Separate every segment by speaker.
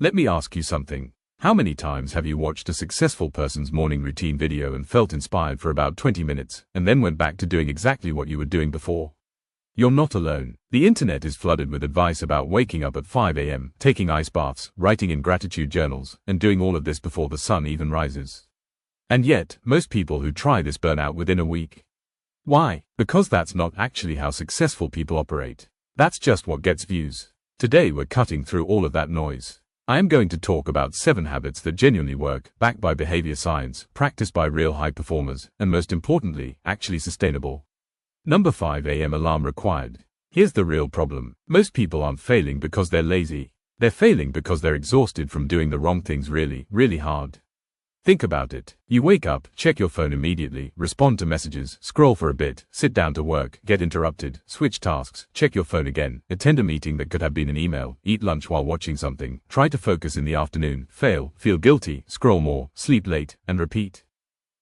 Speaker 1: Let me ask you something. How many times have you watched a successful person's morning routine video and felt inspired for about 20 minutes, and then went back to doing exactly what you were doing before? You're not alone. The internet is flooded with advice about waking up at 5 a.m., taking ice baths, writing in gratitude journals, and doing all of this before the sun even rises. And yet, most people who try this burn out within a week. Why? Because that's not actually how successful people operate. That's just what gets views. Today we're cutting through all of that noise. I am going to talk about 7 habits that genuinely work, backed by behavior science, practiced by real high performers, and most importantly, actually sustainable. Number 5 a.m. alarm required. Here's the real problem. Most people aren't failing because they're lazy. They're failing because they're exhausted from doing the wrong things really, really hard. Think about it. You wake up, check your phone immediately, respond to messages, scroll for a bit, sit down to work, get interrupted, switch tasks, check your phone again, attend a meeting that could have been an email, eat lunch while watching something, try to focus in the afternoon, fail, feel guilty, scroll more, sleep late, and repeat.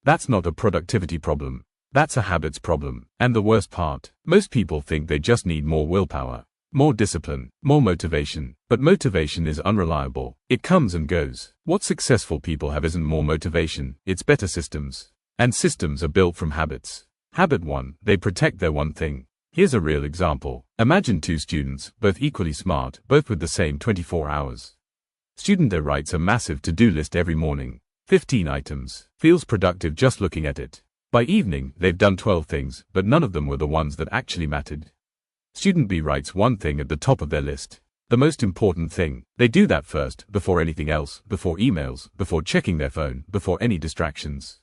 Speaker 1: That's not a productivity problem. That's a habits problem. And the worst part, most people think they just need more willpower, more discipline, more motivation. But motivation is unreliable. It comes and goes. What successful people have isn't more motivation, it's better systems. And systems are built from habits. Habit 1, they protect their one thing. Here's a real example. Imagine 2 students, both equally smart, both with the same 24 hours. Student A writes a massive to-do list every morning. 15 items. Feels productive just looking at it. By evening, they've done 12 things, but none of them were the ones that actually mattered. Student B writes one thing at the top of their list. The most important thing. They do that first, before anything else, before emails, before checking their phone, before any distractions.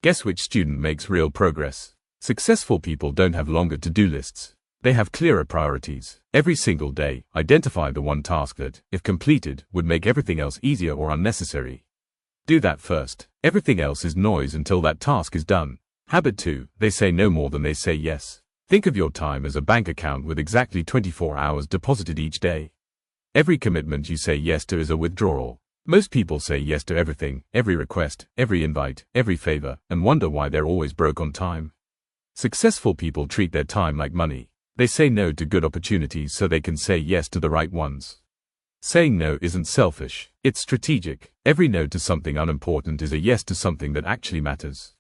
Speaker 1: Guess which student makes real progress? Successful people don't have longer to-do lists. They have clearer priorities. Every single day, identify the one task that, if completed, would make everything else easier or unnecessary. Do that first. Everything else is noise until that task is done. Habit 2, they say no more than they say yes. Think of your time as a bank account with exactly 24 hours deposited each day. Every commitment you say yes to is a withdrawal. Most people say yes to everything, every request, every invite, every favor, and wonder why they're always broke on time. Successful people treat their time like money. They say no to good opportunities so they can say yes to the right ones. Saying no isn't selfish, it's strategic. Every no to something unimportant is a yes to something that actually matters.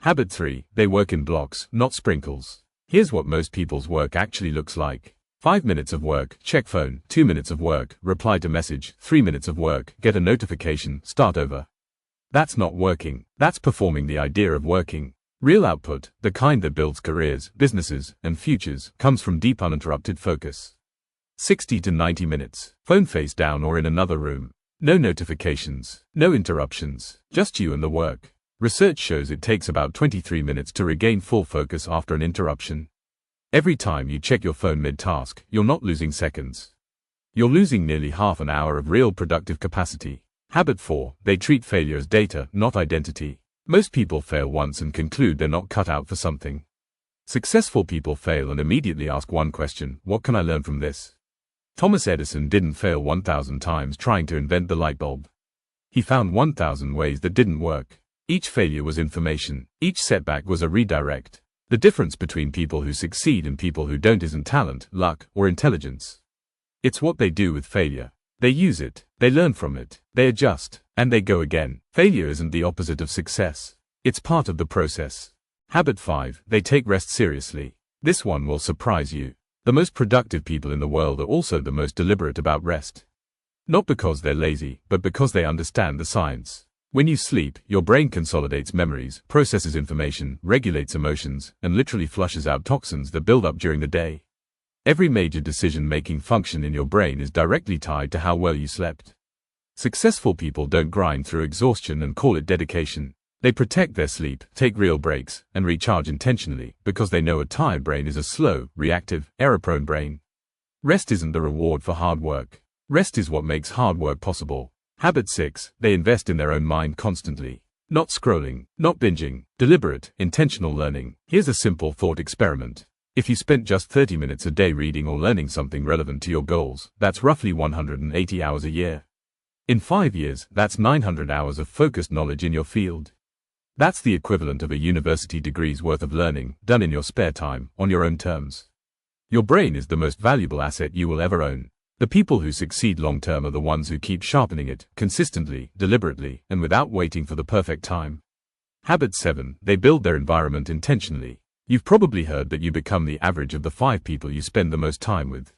Speaker 1: Habit 3, they work in blocks, not sprinkles. Here's what most people's work actually looks like. 5 minutes of work, check phone, 2 minutes of work, reply to message, 3 minutes of work, get a notification, start over. That's not working, that's performing the idea of working. Real output, the kind that builds careers, businesses, and futures, comes from deep uninterrupted focus. 60 to 90 minutes, phone face down or in another room. No notifications, no interruptions, just you and the work. Research shows it takes about 23 minutes to regain full focus after an interruption. Every time you check your phone mid-task, you're not losing seconds. You're losing nearly half an hour of real productive capacity. Habit 4, they treat failure as data, not identity. Most people fail once and conclude they're not cut out for something. Successful people fail and immediately ask one question: what can I learn from this? Thomas Edison didn't fail 1,000 times trying to invent the light bulb. He found 1,000 ways that didn't work. Each failure was information. Each setback was a redirect. The difference between people who succeed and people who don't isn't talent, luck, or intelligence. It's what they do with failure. They use it, they learn from it, they adjust, and they go again. Failure isn't the opposite of success. It's part of the process. Habit 5, they take rest seriously. This one will surprise you. The most productive people in the world are also the most deliberate about rest. Not because they're lazy, but because they understand the science. When you sleep, your brain consolidates memories, processes information, regulates emotions, and literally flushes out toxins that build up during the day. Every major decision-making function in your brain is directly tied to how well you slept. Successful people don't grind through exhaustion and call it dedication. They protect their sleep, take real breaks, and recharge intentionally, because they know a tired brain is a slow, reactive, error-prone brain. Rest isn't the reward for hard work. Rest is what makes hard work possible. Habit 6, they invest in their own mind constantly. Not scrolling, not binging, deliberate, intentional learning. Here's a simple thought experiment. If you spent just 30 minutes a day reading or learning something relevant to your goals, that's roughly 180 hours a year. In 5 years, that's 900 hours of focused knowledge in your field. That's the equivalent of a university degree's worth of learning, done in your spare time, on your own terms. Your brain is the most valuable asset you will ever own. The people who succeed long-term are the ones who keep sharpening it, consistently, deliberately, and without waiting for the perfect time. Habit 7. They build their environment intentionally. You've probably heard that you become the average of the 5 people you spend the most time with.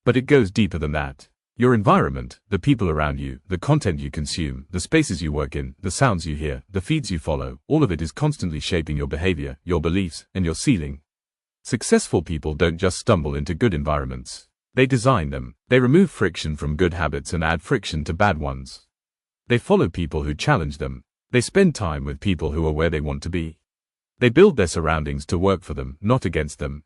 Speaker 1: But it goes deeper than that. Your environment, the people around you, the content you consume, the spaces you work in, the sounds you hear, the feeds you follow, all of it is constantly shaping your behavior, your beliefs, and your ceiling. Successful people don't just stumble into good environments. They design them. They remove friction from good habits and add friction to bad ones. They follow people who challenge them. They spend time with people who are where they want to be. They build their surroundings to work for them, not against them.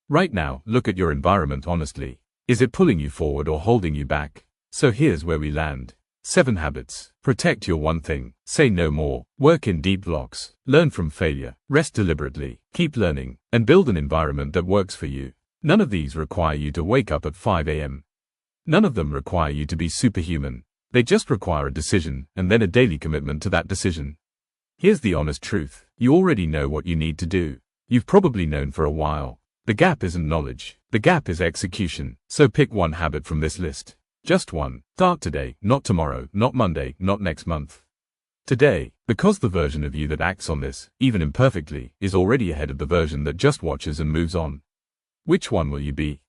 Speaker 1: Right now, look at your environment honestly. Is it pulling you forward or holding you back? So here's where we land. 7 habits. Protect your one thing. Say no more. Work in deep blocks. Learn from failure. Rest deliberately. Keep learning. And build an environment that works for you. None of these require you to wake up at 5 a.m. None of them require you to be superhuman. They just require a decision, and then a daily commitment to that decision. Here's the honest truth. You already know what you need to do. You've probably known for a while. The gap isn't knowledge. The gap is execution. So pick one habit from this list. Just one. Start today, not tomorrow, not Monday, not next month. Today, because the version of you that acts on this, even imperfectly, is already ahead of the version that just watches and moves on. Which one will you be?